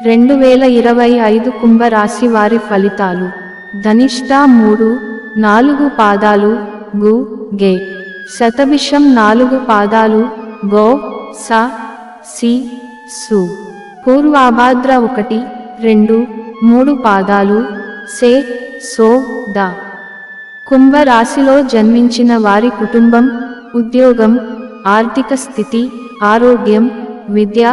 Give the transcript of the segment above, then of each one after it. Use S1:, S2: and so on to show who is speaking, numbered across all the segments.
S1: 2025 కుంభ రాశి వారి ఫలితాలు. ధనిష్ట 3-4 పాదాలు, గు, గే. శతభిషం 4 పాదాలు, గో, స, సి, సు. పూర్వాభాద్ర 1-2-3 పాదాలు, సే, సో, ద. కుంభ రాశిలో జన్మించిన వారి కుటుంబం, ఉద్యోగం, ఆర్థిక స్థితి, ఆరోగ్యం, విద్య,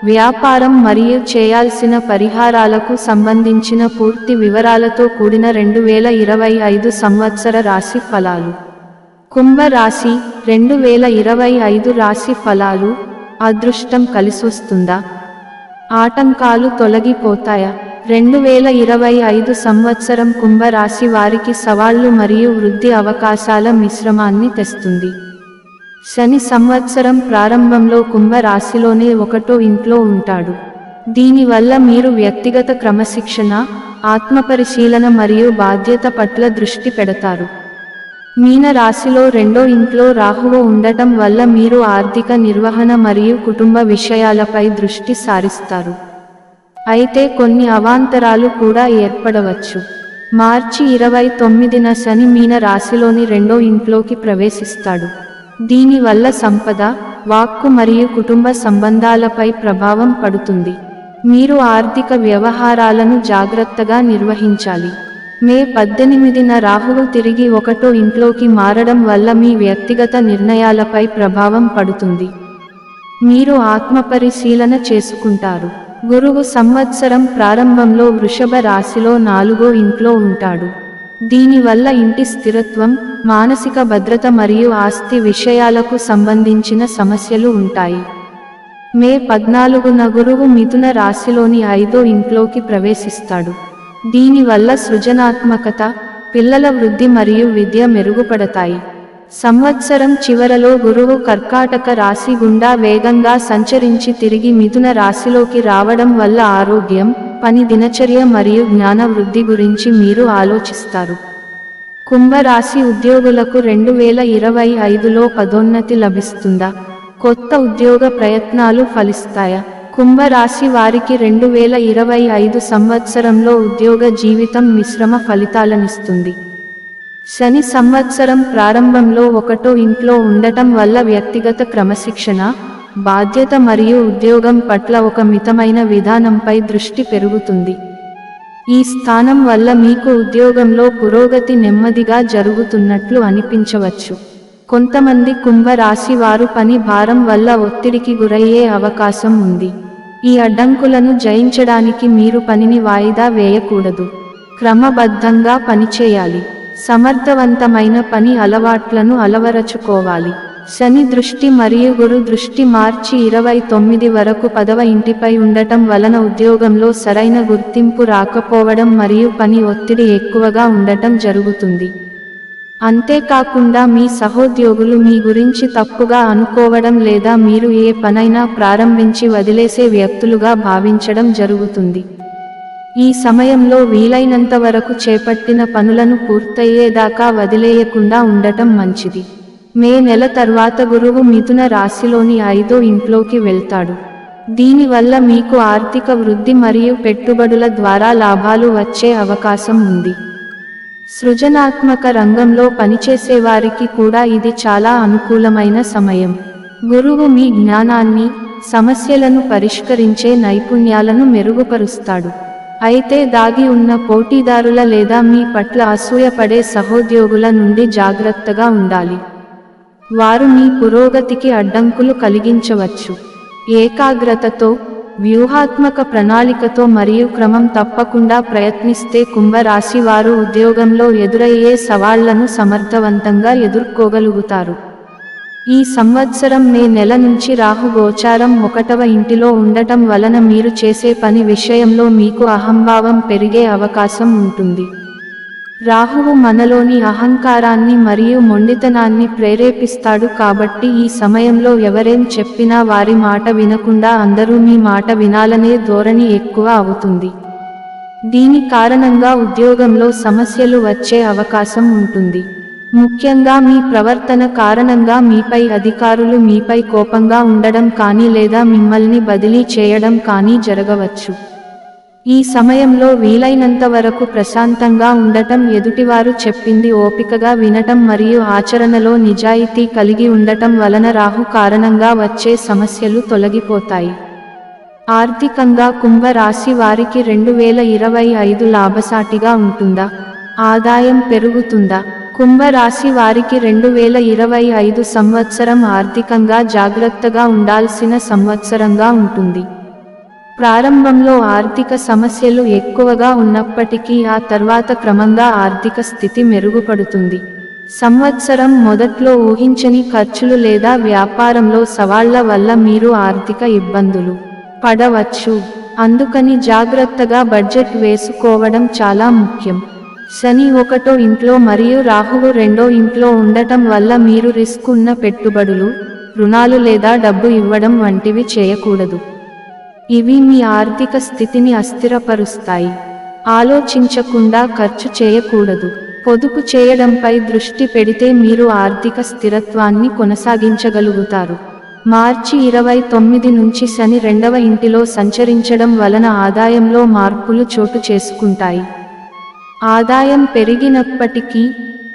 S1: వ్యాపారం మరియు చేయాల్సిన పరిహారాలకు సంబంధించిన పూర్తి వివరాలతో కూడిన 2025 సంవత్సర రాశి ఫలాలు. కుంభ రాశి 2025 రాశి ఫలాలు. అదృష్టం కలిసొస్తుందా? ఆటంకాలు తొలగిపోతాయా? 2025 సంవత్సరం కుంభ రాశి వారికి సవాళ్లు మరియు వృద్ధి అవకాశాల మిశ్రమాన్ని తెస్తుంది. శని సంవత్సరం ప్రారంభంలో కుంభ రాశిలోనే 1వ ఇంట్లో ఉంటాడు. దీనివల్ల మీరు వ్యక్తిగత క్రమశిక్షణ, ఆత్మపరిశీలన మరియు బాధ్యత పట్ల దృష్టి పెడతారు. మీన రాశిలో 2వ ఇంట్లో రాహువు ఉండటం వల్ల మీరు ఆర్థిక నిర్వహణ మరియు కుటుంబ విషయాలపై దృష్టి సారిస్తారు. అయితే కొన్ని అవాంతరాలు కూడా ఏర్పడవచ్చు. మార్చి 29న శని మీన రాశిలోని 2వ ఇంట్లోకి ప్రవేశిస్తాడు. దీనివల్ల సంపద, వాక్కు మరియు కుటుంబ సంబంధాలపై ప్రభావం పడుతుంది. మీరు ఆర్థిక వ్యవహారాలను జాగ్రత్తగా నిర్వహించాలి. మే 18న రాహువు తిరిగి 1వ ఇంట్లోకి మారడం వల్ల మీ వ్యక్తిగత నిర్ణయాలపై ప్రభావం పడుతుంది. మీరు ఆత్మపరిశీలన చేసుకుంటారు. గురువు సంవత్సరం ప్రారంభంలో వృషభ రాశిలో 4వ ఇంట్లో ఉంటాడు. దీనివల్ల ఇంటి స్థిరత్వం, మానసిక భద్రత మరియు ఆస్తి విషయాలకు సంబంధించిన సమస్యలు ఉంటాయి. మే 14న గురువు మిథున రాశిలోని 5వ ఇంట్లోకి ప్రవేశిస్తాడు. దీనివల్ల సృజనాత్మకత, పిల్లల వృద్ధి మరియు విద్య మెరుగుపడతాయి. సంవత్సరం చివరలో గురువు కర్కాటక రాశి గుండా వేగంగా సంచరించి తిరిగి మిథున రాశిలోకి రావడం వల్ల ఆరోగ్యం, పని దినచర్య మరియు జ్ఞాన వృద్ధి గురించి మీరు ఆలోచిస్తారు. కుంభరాశి ఉద్యోగులకు 2025లో పదోన్నతి లభిస్తుందా? కొత్త ఉద్యోగ ప్రయత్నాలు ఫలిస్తాయా? కుంభరాశి వారికి 2025 సంవత్సరంలో ఉద్యోగ జీవితం మిశ్రమ ఫలితాలనిస్తుంది. శని సంవత్సరం ప్రారంభంలో 1వ ఇంట్లో ఉండటం వల్ల వ్యక్తిగత క్రమశిక్షణ, బాధ్యత మరియు ఉద్యోగం పట్ల ఒక మితమైన విధానంపై దృష్టి పెరుగుతుంది. ఈ స్థానం వల్ల మీకు ఉద్యోగంలో పురోగతి నెమ్మదిగా జరుగుతున్నట్లు అనిపించవచ్చు. కొంతమంది కుంభ రాశి వారు పని భారం వల్ల ఒత్తిడికి గురయ్యే అవకాశం ఉంది. ఈ అడ్డంకులను జయించడానికి మీరు పనిని వాయిదా వేయకూడదు. క్రమబద్ధంగా పనిచేయాలి. సమర్థవంతమైన పని అలవాట్లను అలవరచుకోవాలి. శని దృష్టి మరియు గురు దృష్టి మార్చి 29 వరకు 10వ ఇంటిపై ఉండటం వలన ఉద్యోగంలో సరైన గుర్తింపు రాకపోవడం మరియు పని ఒత్తిడి ఎక్కువగా ఉండటం జరుగుతుంది. అంతేకాకుండా మీ సహోద్యోగులు మీ గురించి తప్పుగా అనుకోవడం లేదా మీరు ఏ పనైనా ప్రారంభించి వదిలేసే వ్యక్తులుగా భావించడం జరుగుతుంది. ఈ సమయంలో వీలైనంత వరకు చేపట్టిన పనులను పూర్తయ్యేదాకా వదిలేయకుండా ఉండటం మంచిది. మే నెల తర్వాత గురువు మిథున రాశిలోని 5వ ఇంట్లోకి వెళ్తాడు. దీనివల్ల మీకు ఆర్థిక వృద్ధి మరియు పెట్టుబడుల ద్వారా లాభాలు వచ్చే అవకాశం ఉంది. సృజనాత్మక రంగంలో పనిచేసేవారికి కూడా ఇది చాలా అనుకూలమైన సమయం. గురువు మీ జ్ఞానాన్ని, సమస్యలను పరిష్కరించే నైపుణ్యాలను మెరుగుపరుస్తాడు. అయితే దాగి ఉన్న పోటీదారుల లేదా మీ పట్ల అసూయపడే సహోద్యోగుల నుండి జాగ్రత్తగా ఉండాలి. వారు మీ పురోగతికి అడ్డంకులు కలిగించవచ్చు. ఏకాగ్రతతో, వ్యూహాత్మక ప్రణాళికతో మరియు క్రమం తప్పకుండా ప్రయత్నిస్తే కుంభరాశి వారు ఉద్యోగంలో ఎదురయ్యే సవాళ్లను సమర్థవంతంగా ఎదుర్కోగలుగుతారు. ఈ సంవత్సరం మే నెల నుంచి రాహు గోచారం 1వ ఇంటిలో ఉండటం వలన మీరు చేసే పని విషయంలో మీకు అహంభావం పెరిగే అవకాశం ఉంటుంది. రాహువు మనలోని అహంకారాన్ని మరియు మొండితనాన్ని ప్రేరేపిస్తాడు కాబట్టి ఈ సమయంలో ఎవరేం చెప్పినా వారి మాట వినకుండా అందరూ మీ మాట వినాలనే ధోరణి ఎక్కువ అవుతుంది. దీని కారణంగా ఉద్యోగంలో సమస్యలు వచ్చే అవకాశం ఉంటుంది. ముఖ్యంగా మీ ప్రవర్తన కారణంగా మీపై అధికారులు మీపై కోపంగా ఉండడం కానీ లేదా మిమ్మల్ని బదిలీ చేయడం కానీ జరగవచ్చు. ఈ సమయంలో వీలైనంత వరకు ప్రశాంతంగా ఉండటం, ఎదుటివారు చెప్పింది ఓపికగా వినటం మరియు ఆచరణలో నిజాయితీ కలిగి ఉండటం వలన రాహు కారణంగా వచ్చే సమస్యలు తొలగిపోతాయి. ఆర్థికంగా కుంభ రాశి వారికి 2025 లాభసాటిగా ఉంటుందా? ఆదాయం పెరుగుతుందా? కుంభ రాశి వారికి 2025 సంవత్సరం ఆర్థికంగా జాగ్రత్తగా ఉండాల్సిన సంవత్సరంగా ఉంటుంది. ప్రారంభంలో ఆర్థిక సమస్యలు ఎక్కువగా ఉన్నప్పటికీ ఆ తర్వాత క్రమంగా ఆర్థిక స్థితి మెరుగుపడుతుంది. సంవత్సరం మొదట్లో ఊహించని ఖర్చులు లేదా వ్యాపారంలో సవాళ్ల వల్ల మీరు ఆర్థిక ఇబ్బందులు పడవచ్చు. అందుకని జాగ్రత్తగా బడ్జెట్ వేసుకోవడం చాలా ముఖ్యం. శని 1వ ఇంట్లో మరియు రాహువు 2వ ఇంట్లో ఉండటం వల్ల మీరు రిస్క్ ఉన్న పెట్టుబడులు, రుణాలు లేదా డబ్బు ఇవ్వడం వంటివి చేయకూడదు. ఇవి మీ ఆర్థిక స్థితిని అస్థిరపరుస్తాయి. ఆలోచించకుండా ఖర్చు చేయకూడదు. పొదుపు చేయడంపై దృష్టి పెడితే మీరు ఆర్థిక స్థిరత్వాన్ని కొనసాగించగలుగుతారు. మార్చి 29 నుంచి శని 2వ ఇంటిలో సంచరించడం వలన ఆదాయంలో మార్పులు చోటు చేసుకుంటాయి. ఆదాయం పెరిగినప్పటికీ,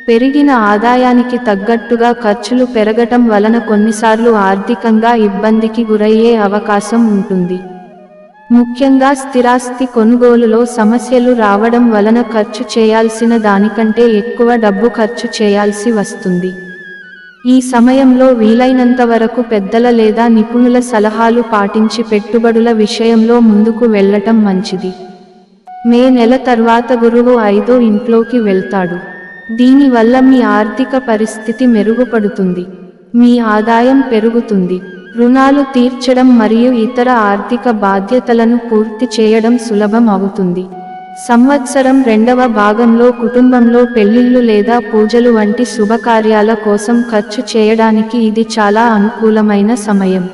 S1: పెరిగిన ఆదాయానికి తగ్గట్టుగా ఖర్చులు పెరగటం వలన కొన్నిసార్లు ఆర్థికంగా ఇబ్బందికి గురయ్యే అవకాశం ఉంటుంది. ముఖ్యంగా స్థిరాస్తి కొనుగోలులో సమస్యలు రావడం వలన ఖర్చు చేయాల్సిన దానికంటే ఎక్కువ డబ్బు ఖర్చు చేయాల్సి వస్తుంది. ఈ సమయంలో వీలైనంత వరకు పెద్దల లేదా నిపుణుల సలహాలు పాటించి పెట్టుబడుల విషయంలో ముందుకు వెళ్ళటం మంచిది. మే నెల తర్వాత గురువు 5వ ఇంట్లోకి వెళ్తాడు. దీనివల్ల మీ ఆర్థిక పరిస్థితి మెరుగుపడుతుంది. మీ ఆదాయం పెరుగుతుంది. రుణాలు తీర్చడం మరియు ఇతర ఆర్థిక బాధ్యతలను పూర్తి చేయడం సులభం అవుతుంది. సంవత్సరం 2వ భాగంలో కుటుంబంలో పెళ్లిళ్లు లేదా పూజలు వంటి శుభకార్యాల కోసం ఖర్చు చేయడానికి ఇది చాలా అనుకూలమైన సమయం.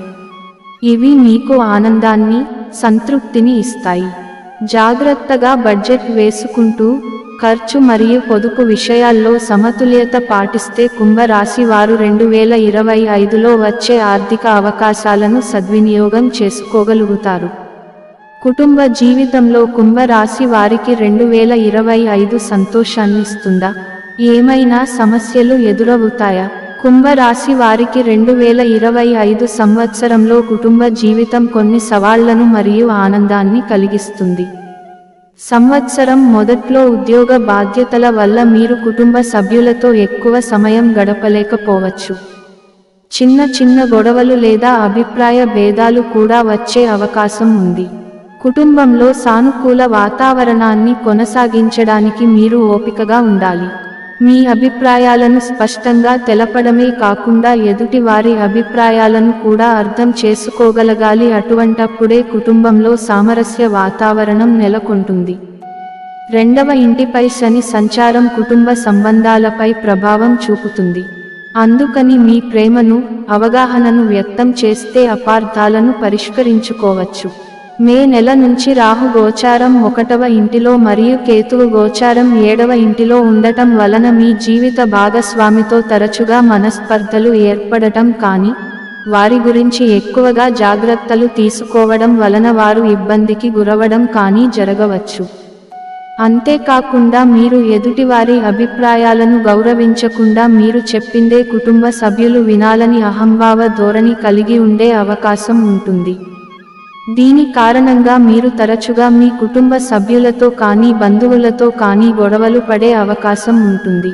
S1: ఇవి మీకు ఆనందాన్ని, సంతృప్తిని ఇస్తాయి. జాగ్రత్తగా బడ్జెట్ వేసుకుంటూ, ఖర్చు మరియు పొదుపు విషయాల్లో సమతుల్యత పాటిస్తే కుంభ రాశి వారు 2025లో వచ్చే ఆర్థిక అవకాశాలను సద్వినియోగం చేసుకోగలుగుతారు. కుటుంబ జీవితంలో కుంభ రాశి వారికి 2025 సంతోషాన్నిస్తుందా? ఏమైనా సమస్యలు ఎదురవుతాయా? కుంభ రాశి వారికి 2025 సంవత్సరంలో కుటుంబ జీవితం కొన్ని సవాళ్లను మరియు ఆనందాన్ని కలిగిస్తుంది. సంవత్సరం మొదట్లో ఉద్యోగ బాధ్యతల వల్ల మీరు కుటుంబ సభ్యులతో ఎక్కువ సమయం గడపలేకపోవచ్చు. చిన్న చిన్న గొడవలు లేదా అభిప్రాయ భేదాలు కూడా వచ్చే అవకాశం ఉంది. కుటుంబంలో సానుకూల వాతావరణాన్ని కొనసాగించడానికి మీరు ఓపికగా ఉండాలి. మీ అభిప్రాయాలను స్పష్టంగా తెలపడమే కాకుండా ఎదుటి వారి అభిప్రాయాలను కూడా అర్థం చేసుకోగలగాలి. అటువంటప్పుడే కుటుంబంలో సామరస్య వాతావరణం నెలకొంటుంది. 2వ ఇంటిపై శని సంచారం కుటుంబ సంబంధాలపై ప్రభావం చూపుతుంది. అందుకని మీ ప్రేమను, అవగాహనను వ్యక్తం చేస్తే అపార్థాలను పరిష్కరించుకోవచ్చు. మే నెల నుంచి రాహు గోచారం 1వ ఇంటిలో మరియు కేతువు గోచారం 7వ ఇంటిలో ఉండటం వలన మీ జీవిత భాగస్వామితో తరచుగా మనస్పర్ధలు ఏర్పడటం కానీ, వారి గురించి ఎక్కువగా జాగ్రత్తలు తీసుకోవడం వలన వారు ఇబ్బందికి గురవడం కానీ జరగవచ్చు. అంతేకాకుండా మీరు ఎదుటివారి అభిప్రాయాలను గౌరవించకుండా మీరు చెప్పిందే కుటుంబ సభ్యులు వినాలని అహంభావ ధోరణి కలిగి ఉండే అవకాశం ఉంటుంది. దీని కారణంగా మీరు తరచుగా మీ కుటుంబ సభ్యులతో కానీ బంధువులతో కానీ గొడవలు పడే అవకాశం ఉంటుంది.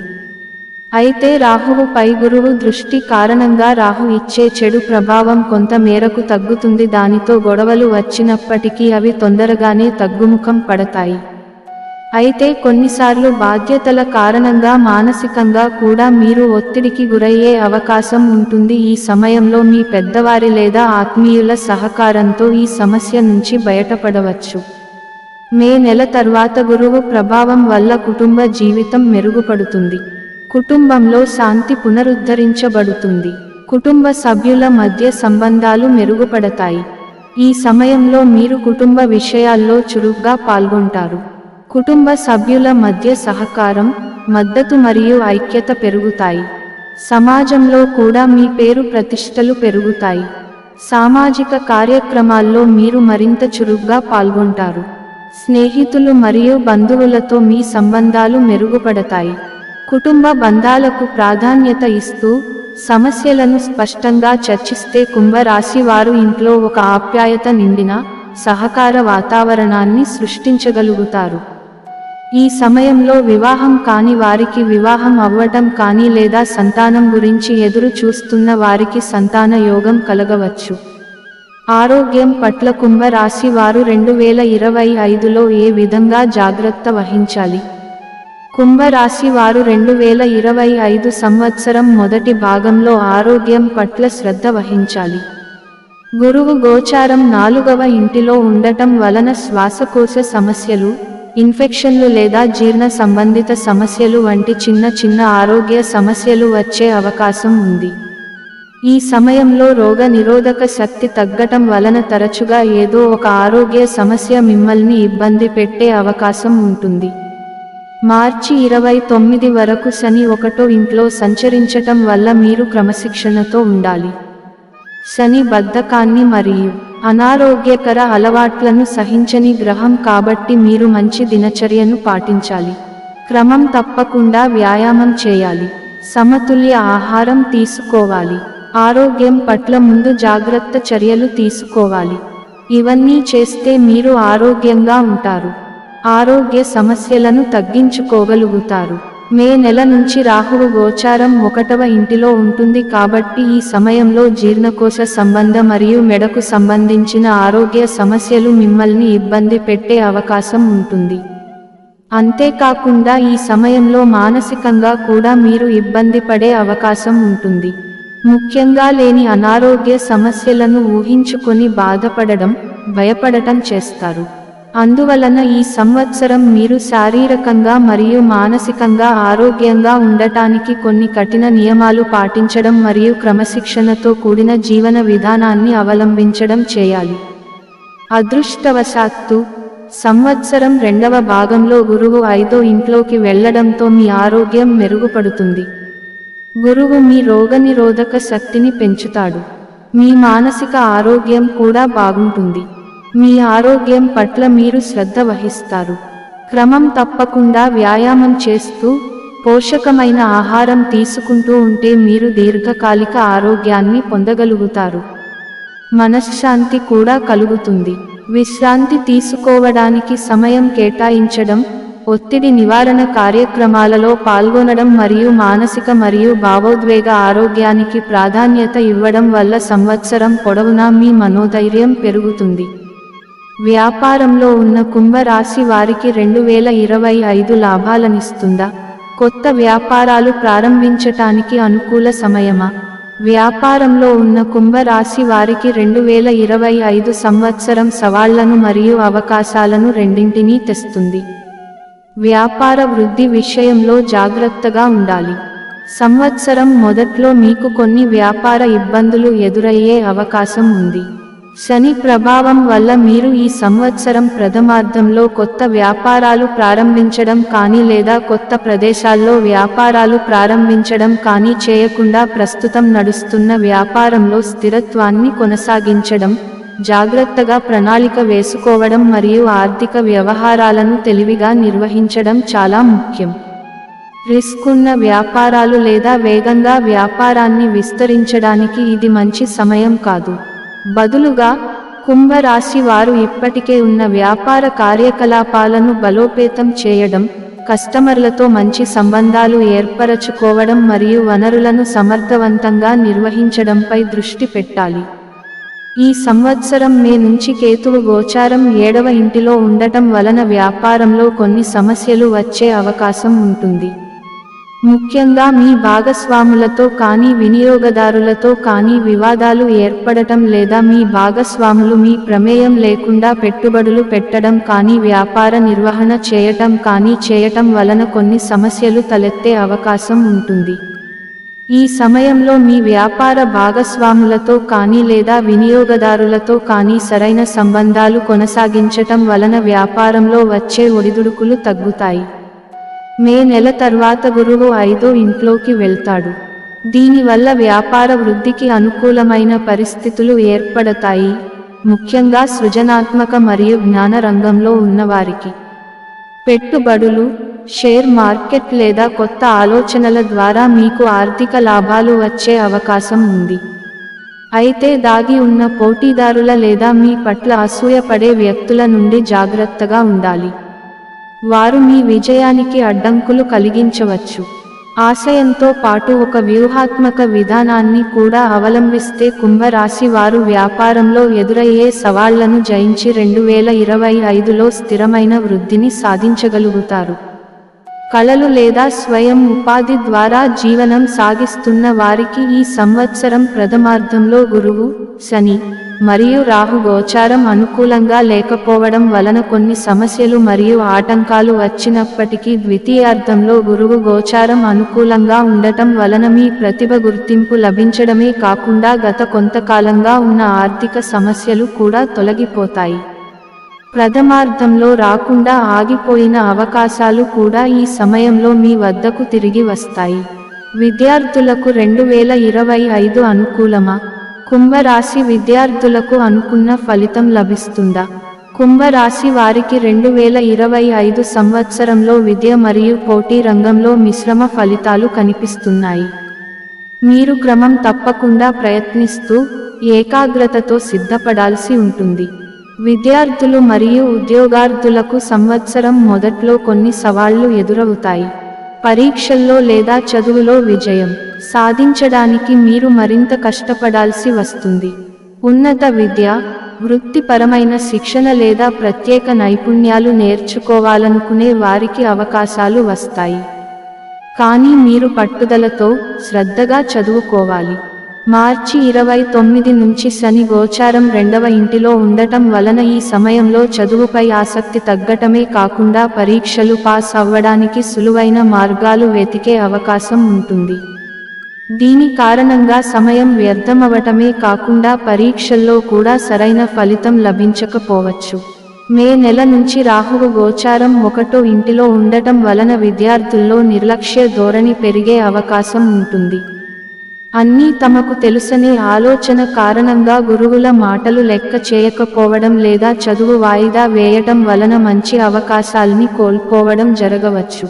S1: అయితే రాహువు పై గురువు దృష్టి కారణంగా రాహు ఇచ్చే చెడు ప్రభావం కొంత మేరకు తగ్గుతుంది. దానితో గొడవలు వచ్చినప్పటికీ అవి తొందరగానే తగ్గుముఖం పడతాయి. అయితే కొన్నిసార్లు బాధ్యతల కారణంగా మానసికంగా కూడా మీరు ఒత్తిడికి గురయ్యే అవకాశం ఉంటుంది. ఈ సమయంలో మీ పెద్దవారి లేదా ఆత్మీయుల సహకారంతో ఈ సమస్య నుంచి బయటపడవచ్చు. మే నెల తర్వాత గురువు ప్రభావం వల్ల కుటుంబ జీవితం మెరుగుపడుతుంది. కుటుంబంలో శాంతి పునరుద్ధరించబడుతుంది. కుటుంబ సభ్యుల మధ్య సంబంధాలు మెరుగుపడతాయి. ఈ సమయంలో మీరు కుటుంబ విషయాల్లో చురుగ్గా పాల్గొంటారు. కుటుంబ సభ్యుల మధ్య సహకారం, మద్దతు మరియు ఐక్యత పెరుగుతాయి. సమాజంలో కూడా మీ పేరు ప్రతిష్టలు పెరుగుతాయి. సామాజిక కార్యక్రమాల్లో మీరు మరింత చురుగ్గా పాల్గొంటారు. స్నేహితులు మరియు బంధువులతో మీ సంబంధాలు మెరుగుపడతాయి. కుటుంబ బంధాలకు ప్రాధాన్యత ఇస్తూ సమస్యలను స్పష్టంగా చర్చిస్తే కుంభరాశి వారు ఇంట్లో ఒక ఆప్యాయత నిండిన సహకార వాతావరణాన్ని సృష్టించగలుగుతారు. ఈ సమయంలో వివాహం కాని వారికి వివాహం అవ్వటం కానీ లేదా సంతానం గురించి ఎదురు చూస్తున్న వారికి సంతాన యోగం కలగవచ్చు. ఆరోగ్యం పట్ల కుంభరాశి వారు 2025లో ఏ విధంగా జాగ్రత్త వహించాలి? కుంభరాశి వారు 2025 సంవత్సరం మొదటి భాగంలో ఆరోగ్యం పట్ల శ్రద్ధ వహించాలి. గురువు గోచారం 4వ ఇంటిలో ఉండటం వలన శ్వాసకోశ సమస్యలు, ఇన్ఫెక్షన్లు లేదా జీర్ణ సంబంధిత సమస్యలు వంటి చిన్న చిన్న ఆరోగ్య సమస్యలు వచ్చే అవకాశం ఉంది. ఈ సమయంలో రోగ నిరోధక శక్తి తగ్గటం వలన తరచుగా ఏదో ఒక ఆరోగ్య సమస్య మిమ్మల్ని ఇబ్బంది పెట్టే అవకాశం ఉంటుంది. మార్చి 29 వరకు శని 1వ ఇంట్లో సంచరించటం వల్ల మీరు క్రమశిక్షణతో ఉండాలి. శని బద్ధకాన్ని మరియు అనారోగ్యకర అలవాట్లను సహించని గ్రహం కాబట్టి మీరు మంచి దినచర్యను పాటించాలి. క్రమం తప్పకుండా వ్యాయామం చేయాలి. సమతుల్య ఆహారం తీసుకోవాలి. ఆరోగ్యం పట్ల ముందు జాగ్రత్త చర్యలు తీసుకోవాలి. ఇవన్నీ చేస్తే మీరు ఆరోగ్యంగా ఉంటారు. ఆరోగ్య సమస్యలను తగ్గించుకోగలుగుతారు. మే నెల నుంచి రాహువు గోచారం 1వ ఇంటిలో ఉంటుంది కాబట్టి ఈ సమయంలో జీర్ణకోశ సంబంధ మరియు మెడకు సంబంధించిన ఆరోగ్య సమస్యలు మిమ్మల్ని ఇబ్బంది పెట్టే అవకాశం ఉంటుంది. అంతేకాకుండా ఈ సమయంలో మానసికంగా కూడా మీరు ఇబ్బంది పడే అవకాశం ఉంటుంది. ముఖ్యంగా లేని అనారోగ్య సమస్యలను ఊహించుకొని బాధపడడం, భయపడటం చేస్తారు. అందువలన ఈ సంవత్సరం మీరు శారీరకంగా మరియు మానసికంగా ఆరోగ్యంగా ఉండటానికి కొన్ని కఠిన నియమాలు పాటించడం మరియు క్రమశిక్షణతో కూడిన జీవన విధానాన్ని అవలంబించడం చేయాలి. అదృష్టవశాత్తు సంవత్సరం 2వ భాగంలో గురువు 5వ ఇంట్లోకి వెళ్లడంతో మీ ఆరోగ్యం మెరుగుపడుతుంది. గురువు మీ రోగనిరోధక శక్తిని పెంచుతాడు. మీ మానసిక ఆరోగ్యం కూడా బాగుంటుంది. మీ ఆరోగ్యం పట్ల మీరు శ్రద్ధ వహిస్తారు. క్రమం తప్పకుండా వ్యాయామం చేస్తూ పోషకమైన ఆహారం తీసుకుంటూ ఉంటే మీరు దీర్ఘకాలిక ఆరోగ్యాన్ని పొందగలుగుతారు. మనశ్శాంతి కూడా కలుగుతుంది. విశ్రాంతి తీసుకోవడానికి సమయం కేటాయించడం, ఒత్తిడి నివారణ కార్యక్రమాలలో పాల్గొనడం మరియు మానసిక మరియు భావోద్వేగ ఆరోగ్యానికి ప్రాధాన్యత ఇవ్వడం వల్ల సంవత్సరం పొడవునా మీ మనోధైర్యం పెరుగుతుంది. వ్యాపారంలో ఉన్న కుంభరాశి వారికి 2025 లాభాలనిస్తుందా? కొత్త వ్యాపారాలు ప్రారంభించటానికి అనుకూల సమయమా? వ్యాపారంలో ఉన్న కుంభరాశి వారికి 2025 సంవత్సరం సవాళ్లను మరియు అవకాశాలను రెండింటినీ తెస్తుంది. వ్యాపార వృద్ధి విషయంలో జాగ్రత్తగా ఉండాలి. సంవత్సరం మొదట్లో మీకు కొన్ని వ్యాపార ఇబ్బందులు ఎదురయ్యే అవకాశం ఉంది. శని ప్రభావం వల్ల మీరు ఈ సంవత్సరం ప్రథమార్థంలో కొత్త వ్యాపారాలు ప్రారంభించడం కానీ లేదా కొత్త ప్రదేశాల్లో వ్యాపారాలు ప్రారంభించడం కానీ చేయకుండా ప్రస్తుతం నడుస్తున్న వ్యాపారంలో స్థిరత్వాన్ని కొనసాగించడం, జాగ్రత్తగా ప్రణాళిక వేసుకోవడం మరియు ఆర్థిక వ్యవహారాలను తెలివిగా నిర్వహించడం చాలా ముఖ్యం. రిస్క్ ఉన్న వ్యాపారాలు లేదా వేగంగా వ్యాపారాన్ని విస్తరించడానికి ఇది మంచి సమయం కాదు. బదులుగా కుంభరాశి వారు ఇప్పటికే ఉన్న వ్యాపార కార్యకలాపాలను బలోపేతం చేయడం, కస్టమర్లతో మంచి సంబంధాలు ఏర్పరచుకోవడం మరియు వనరులను సమర్థవంతంగా నిర్వహించడంపై దృష్టి పెట్టాలి. ఈ సంవత్సరం మే నుంచి కేతువు గోచారం 7వ ఇంటిలో ఉండటం వలన వ్యాపారంలో కొన్ని సమస్యలు వచ్చే అవకాశం ఉంటుంది. ముఖ్యంగా మీ భాగస్వాములతో కానీ వినియోగదారులతో కానీ వివాదాలు ఏర్పడటం లేదా మీ భాగస్వాములు మీ ప్రమేయం లేకుండా పెట్టుబడులు పెట్టడం కానీ వ్యాపార నిర్వహణ చేయటం వలన కొన్ని సమస్యలు తలెత్తే అవకాశం ఉంటుంది. ఈ సమయంలో మీ వ్యాపార భాగస్వాములతో కానీ లేదా వినియోగదారులతో కానీ సరైన సంబంధాలు కొనసాగించటం వలన వ్యాపారంలో వచ్చే ఒడిదుడుకులు తగ్గుతాయి. మే నెల తర్వాత గురువు 5వ ఇంట్లోకి వెళ్తాడు. దీనివల్ల వ్యాపార వృద్ధికి అనుకూలమైన పరిస్థితులు ఏర్పడతాయి. ముఖ్యంగా సృజనాత్మక మరియు జ్ఞాన రంగంలో ఉన్నవారికి. పెట్టుబడులు, షేర్ మార్కెట్ లేదా కొత్త ఆలోచనల ద్వారా మీకు ఆర్థిక లాభాలు వచ్చే అవకాశం ఉంది. అయితే దాగి ఉన్న పోటీదారుల లేదా మీ పట్ల అసూయపడే వ్యక్తుల నుండి జాగ్రత్తగా ఉండాలి. వారు మీ విజయానికి అడ్డంకులు కలిగించవచ్చు. ఆశయంతో పాటు ఒక వ్యూహాత్మక విధానాన్ని కూడా అవలంబిస్తే కుంభరాశి వారు వ్యాపారంలో ఎదురయ్యే సవాళ్లను జయించి 2025లో స్థిరమైన వృద్ధిని సాధించగలుగుతారు. కళలు లేదా స్వయం ఉపాధి ద్వారా జీవనం సాగిస్తున్న వారికి ఈ సంవత్సరం ప్రథమార్థంలో గురువు, శని మరియు రాహు గోచారం అనుకూలంగా లేకపోవడం వలన కొన్ని సమస్యలు మరియు ఆటంకాలు వచ్చినప్పటికీ ద్వితీయార్థంలో గురువు గోచారం అనుకూలంగా ఉండటం వలన మీ ప్రతిభ గుర్తింపు లభించడమే కాకుండా గత కొంతకాలంగా ఉన్న ఆర్థిక సమస్యలు కూడా తొలగిపోతాయి. ప్రథమార్థంలో రాకుండా ఆగిపోయిన అవకాశాలు కూడా ఈ సమయంలో మీ వద్దకు తిరిగి వస్తాయి. విద్యార్థులకు 2025 అనుకూలమా? కుంభరాశి విద్యార్థులకు అనుకున్న ఫలితం లభిస్తుందా? కుంభరాశి వారికి 2025 సంవత్సరంలో విద్య మరియు పోటీ రంగంలో మిశ్రమ ఫలితాలు కనిపిస్తున్నాయి. మీరు క్రమం తప్పకుండా ప్రయత్నిస్తూ ఏకాగ్రతతో సిద్ధపడాల్సి ఉంటుంది. విద్యార్థులు మరియు ఉద్యోగార్థులకు సంవత్సరం మొదట్లో కొన్ని సవాళ్లు ఎదురవుతాయి. పరీక్షల్లో లేదా చదువులో విజయం సాధించడానికి మీరు మరింత కష్టపడాల్సి వస్తుంది. ఉన్నత విద్య, వృత్తిపరమైన శిక్షణ లేదా ప్రత్యేక నైపుణ్యాలు నేర్చుకోవాలనుకునే వారికి అవకాశాలు వస్తాయి. కానీ మీరు పట్టుదలతో, శ్రద్ధగా చదువుకోవాలి. మార్చి 29 నుంచి శని గోచారం 2వ ఇంటిలో ఉండటం వలన ఈ సమయంలో చదువుపై ఆసక్తి తగ్గటమే కాకుండా పరీక్షలు పాస్ అవ్వడానికి సులువైన మార్గాలు వెతికే అవకాశం ఉంటుంది. దీని కారణంగా సమయం వ్యర్థమవటమే కాకుండా పరీక్షల్లో కూడా సరైన ఫలితం లభించకపోవచ్చు. మే నెల నుంచి రాహువు గోచారం 1వ ఇంటిలో ఉండటం వలన విద్యార్థుల్లో నిర్లక్ష్య ధోరణి పెరిగే అవకాశం ఉంటుంది. అన్నీ తమకు తెలుసనే ఆలోచన కారణంగా గురువుల మాటలు లెక్క చేయకపోవడం లేదా చదువు వాయిదా వేయటం వలన మంచి అవకాశాల్ని కోల్పోవడం జరగవచ్చు.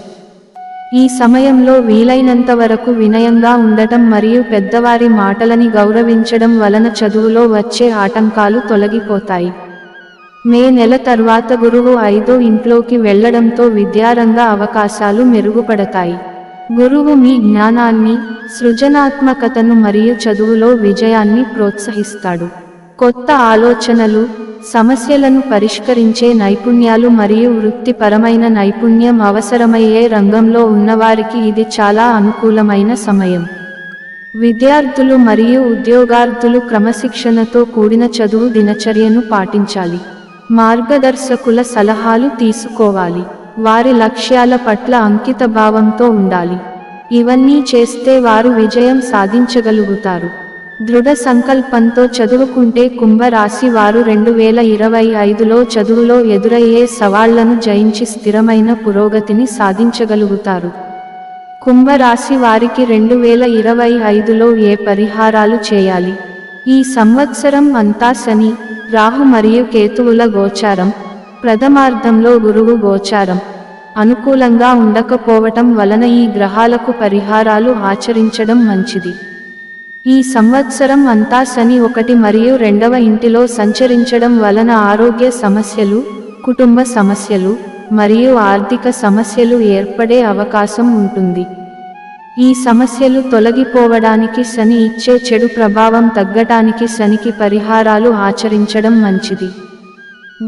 S1: ఈ సమయంలో వీలైనంత వరకు వినయంగా ఉండటం మరియు పెద్దవారి మాటలని గౌరవించడం వలన చదువులో వచ్చే ఆటంకాలు తొలగిపోతాయి. మే నెల తర్వాత గురువు 5వ ఇంట్లోకి వెళ్లడంతో విద్యారంగ అవకాశాలు మెరుగుపడతాయి. గురువు మీ జ్ఞానాన్ని, సృజనాత్మకతను మరియు చదువులో విజయాన్ని ప్రోత్సహిస్తాడు. కొత్త ఆలోచనలు, సమస్యలను పరిష్కరించే నైపుణ్యాలు మరియు వృత్తిపరమైన నైపుణ్యం అవసరమయ్యే రంగంలో ఉన్నవారికి ఇది చాలా అనుకూలమైన సమయం. విద్యార్థులు మరియు ఉద్యోగార్థులు క్రమశిక్షణతో కూడిన చదువు దినచర్యను పాటించాలి. మార్గదర్శకుల సలహాలు తీసుకోవాలి. వారి లక్ష్యాల పట్ల అంకితభావంతో ఉండాలి. ఇవన్నీ చేస్తే వారు విజయం సాధించగలుగుతారు. దృఢ సంకల్పంతో చదువుకుంటే కుంభరాశి వారు 2025లో చదువులో ఎదురయ్యే సవాళ్లను జయించి స్థిరమైన పురోగతిని సాధించగలుగుతారు. కుంభరాశి వారికి 2025లో ఏ పరిహారాలు చేయాలి? ఈ సంవత్సరం అంతా శని, రాహు మరియు కేతువుల గోచారం, ప్రథమార్థంలో గురువు గోచారం అనుకూలంగా ఉండకపోవటం వలన ఈ గ్రహాలకు పరిహారాలు ఆచరించడం మంచిది. ఈ సంవత్సరం అంతా శని 1 మరియు 2వ ఇంటిలో సంచరించడం వలన ఆరోగ్య సమస్యలు, కుటుంబ సమస్యలు మరియు ఆర్థిక సమస్యలు ఏర్పడే అవకాశం ఉంటుంది. ఈ సమస్యలు తొలగిపోవడానికి శని ఇచ్చే చెడు ప్రభావం తగ్గటానికి శనికి పరిహారాలు ఆచరించడం మంచిది.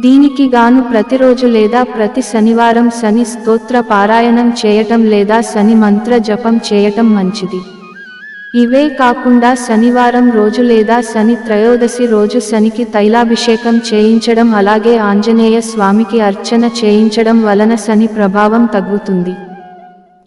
S1: దీనికి గాను ప్రతిరోజు లేదా ప్రతి శనివారం శని స్తోత్ర పారాయణం చేయటం లేదా శని మంత్ర జపం చేయటం మంచిది. ఇవే కాకుండా శనివారం రోజు లేదా శని త్రయోదశి రోజు శనికి తైలాభిషేకం చేయించడం అలాగే ఆంజనేయ స్వామికి అర్చన చేయించడం వలన శని ప్రభావం తగ్గుతుంది.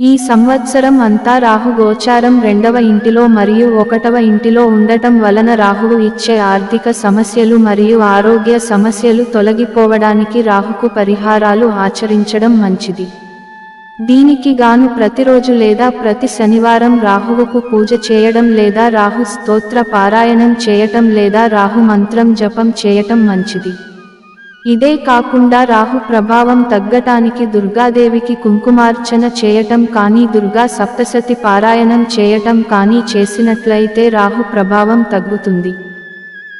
S1: ఈ సంవత్సరం అంతా రాహు గోచారం 2వ ఇంటిలో మరియు 1వ ఇంటిలో ఉండటం వలన రాహువు ఇచ్చే ఆర్థిక సమస్యలు మరియు ఆరోగ్య సమస్యలు తొలగిపోవడానికి రాహుకు పరిహారాలు ఆచరించడం మంచిది. దీనికి గాను ప్రతిరోజు లేదా ప్రతి శనివారం రాహువుకు పూజ చేయడం లేదా రాహు స్తోత్ర పారాయణం చేయటం లేదా రాహు మంత్రం జపం చేయటం మంచిది. ఇదే కాకుండా రాహు ప్రభావం తగ్గటానికి దుర్గాదేవికి కుంకుమార్చన చేయటం కానీ దుర్గా సప్తశతి పారాయణం చేయటం కానీ చేసినట్లయితే రాహు ప్రభావం తగ్గుతుంది.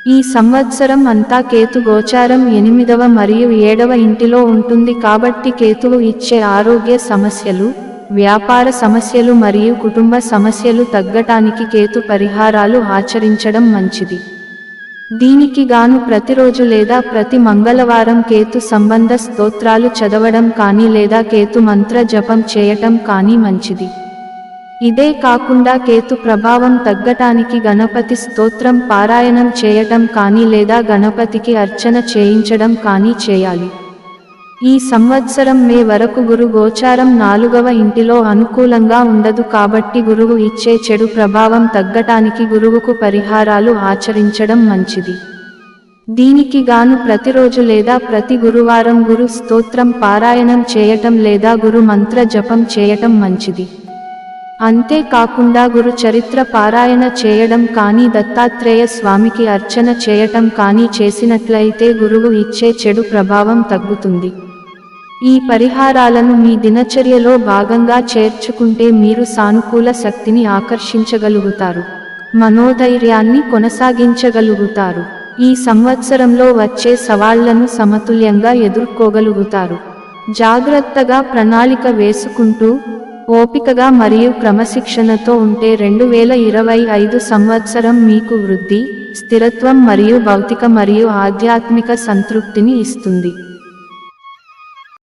S1: ఈ సంవత్సరం అంతా కేతు గోచారం 8వ మరియు 7వ ఇంటిలో ఉంటుంది కాబట్టి కేతువు ఇచ్చే ఆరోగ్య సమస్యలు, వ్యాపార సమస్యలు మరియు కుటుంబ సమస్యలు తగ్గటానికి కేతు పరిహారాలు ఆచరించడం మంచిది. దీనికి గాను ప్రతిరోజు లేదా ప్రతి మంగళవారం కేతు సంబంధ స్తోత్రాలు చదవడం కానీ లేదా కేతు మంత్ర జపం చేయటం కానీ మంచిది. ఇదే కాకుండా కేతు ప్రభావం తగ్గటానికి గణపతి స్తోత్రం పారాయణం చేయటం కానీ లేదా గణపతికి అర్చన చేయించడం కానీ చేయాలి. ఈ సంవత్సరం మే వరకు గురు గోచారం 4వ ఇంటిలో అనుకూలంగా ఉండదు కాబట్టి గురువు ఇచ్చే చెడు ప్రభావం తగ్గటానికి గురువుకు పరిహారాలు ఆచరించడం మంచిది. దీనికి గాను ప్రతిరోజు లేదా ప్రతి గురువారం గురు స్తోత్రం పారాయణం చేయటం లేదా గురు మంత్ర జపం చేయటం మంచిది. అంతేకాకుండా గురు చరిత్ర పారాయణ చేయడం కానీ దత్తాత్రేయ స్వామికి అర్చన చేయటం కానీ చేసినట్లయితే గురువు ఇచ్చే చెడు ప్రభావం తగ్గుతుంది. ఈ పరిహారాలను మీ దినచర్యలో భాగంగా చేర్చుకుంటే మీరు సానుకూల శక్తిని ఆకర్షించగలుగుతారు, మనోధైర్యాన్ని కొనసాగించగలుగుతారు. ఈ సంవత్సరంలో వచ్చే సవాళ్లను సమతుల్యంగా ఎదుర్కోగలుగుతారు. జాగ్రత్తగా ప్రణాళిక వేసుకుంటూ ఓపికగా మరియు క్రమశిక్షణతో ఉంటే 2025 సంవత్సరం మీకు వృద్ధి, స్థిరత్వం మరియు భౌతిక మరియు ఆధ్యాత్మిక సంతృప్తిని ఇస్తుంది.